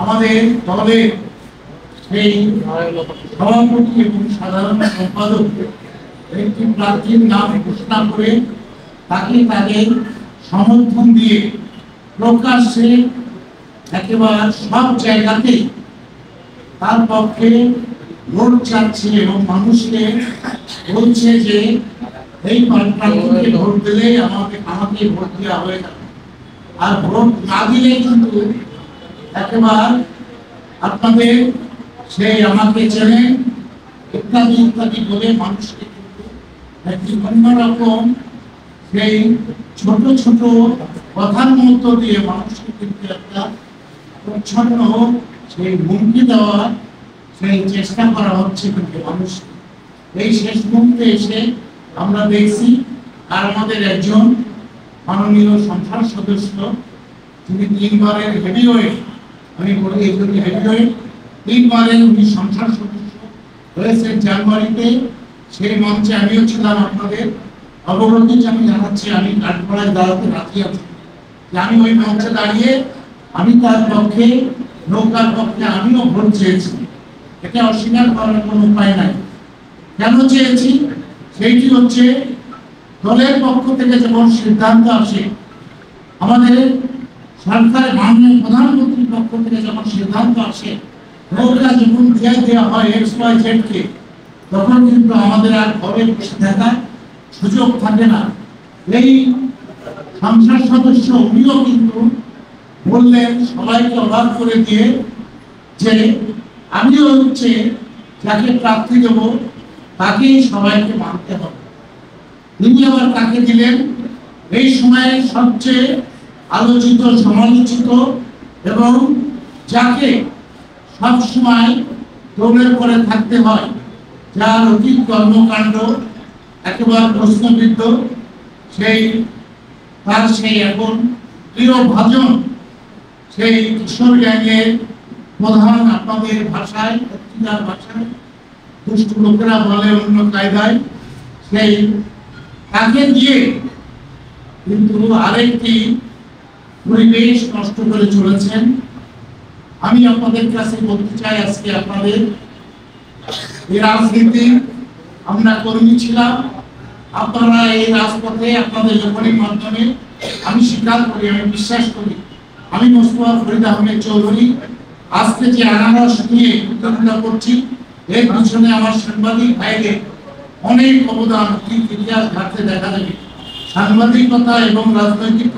আমাদের দলের সেই সভাপতি এবং সাধারণ সম্পাদক একটি প্রার্থীর নাম ঘোষণা করে তাকে তাদের সমর্থন দিয়ে প্রকাশ্যে একেবারে সব জায়গাতে তার পক্ষে ভোট চাচ্ছে এবং মানুষকে বলছে যে এই প্রার্থীকে ভোট দিলে আমাকে ভোট দেওয়া হয়ে যাবে, আর ভোট না দিলে কিন্তু একেবারে আপনাদের সেই আমাকে চেনে ইত্যাদি ইত্যাদি বলে মানুষকে কিন্তু একটি অন্যরকম সেই ছোট ছোট কথার মধ্য দিয়ে মানুষকে কিন্তু একটা প্রচ্ছন্ন সেই হুমকি দেওয়ার সেই চেষ্টা করা হচ্ছে কিন্তু মানুষ এই শেষ মুহূর্তে এসে আমরা দেখছি। আর আমাদের একজন মাননীয় সংসদ সদস্য যিনি 3 বারের হেভিওয়েট, আমি বলি এই জন্য হেভিওয়েট, 3 বারের উনি সংসদ সদস্য হয়েছেন জানুয়ারিতে, সেই মঞ্চে আমিও ছিলাম। আপনাদের অবগতি আমি জানাচ্ছি, আমি কাঠগড়ায় দাঁড়াতে রাজি আছি যে আমি ওই মঞ্চে দাঁড়িয়ে আমি তার পক্ষে নৌকার পক্ষে আমিও ভোট চেয়েছি। এটা অস্বীকার করার কোনো উপায় নাই। কেন চেয়েছি সেইটি হচ্ছে দলের পক্ষ থেকে যখন সিদ্ধান্ত আসে, আমাদের সরকারের মাননীয় প্রধানমন্ত্রীর পক্ষ থেকে যখন সিদ্ধান্ত আসে নৌকা যখন দেওয়া হয় XYZ কে, তখন কিন্তু আমাদের আর ঘরে বসে থাকার সুযোগ থাকে না। এই সংসদ সদস্য উনিও কিন্তু বললেন সবাইকে অবাক করে দিয়ে যে আমিও হচ্ছে যাকে প্রার্থী দেব তাকেই সবাইকে মানতে হবে। তিনি আবার তাকে দিলেন এই সময়ে সবচেয়ে আলোচিত সমালোচিত এবং যাকে সব সময় দৌড়ের করে থাকতে হয়, যার অতীত কর্মকাণ্ড একেবারে প্রশ্নবিদ্ধ, তার সেই এখন প্রিয় ভাজন সেই কিশোর গ্যাংয়ের প্রধান, আপনাদের ভাষায় পত্রিকার ভাষায় দুষ্ট লোকেরা বলে অন্য কায়দায়, সেই তাকে দিয়ে কিন্তু আরেকটি পরিবেশ নষ্ট করে চলেছেন। আমি আপনাদের কাছে বলতে চাই, আজকে আপনাদের এই রাজনীতি আমরা কর্মী ছিলাম, আপনারা এই রাজপথে আপনাদের লেখনির মাধ্যমে আমি স্বীকার করি, আমি বিশ্বাস করি আমি মোস্তফা ফরিদ আহমেদ চৌধুরী আজকে যে আনারস নিয়ে উত্তেজনা করছি এর পিছনে আমার সাংবাদিক ভাইদের অনেক অবদান, ইতিহাস ঘাটতে দেখা যাবে। সাংবাদিকতা এবং রাজনৈতিক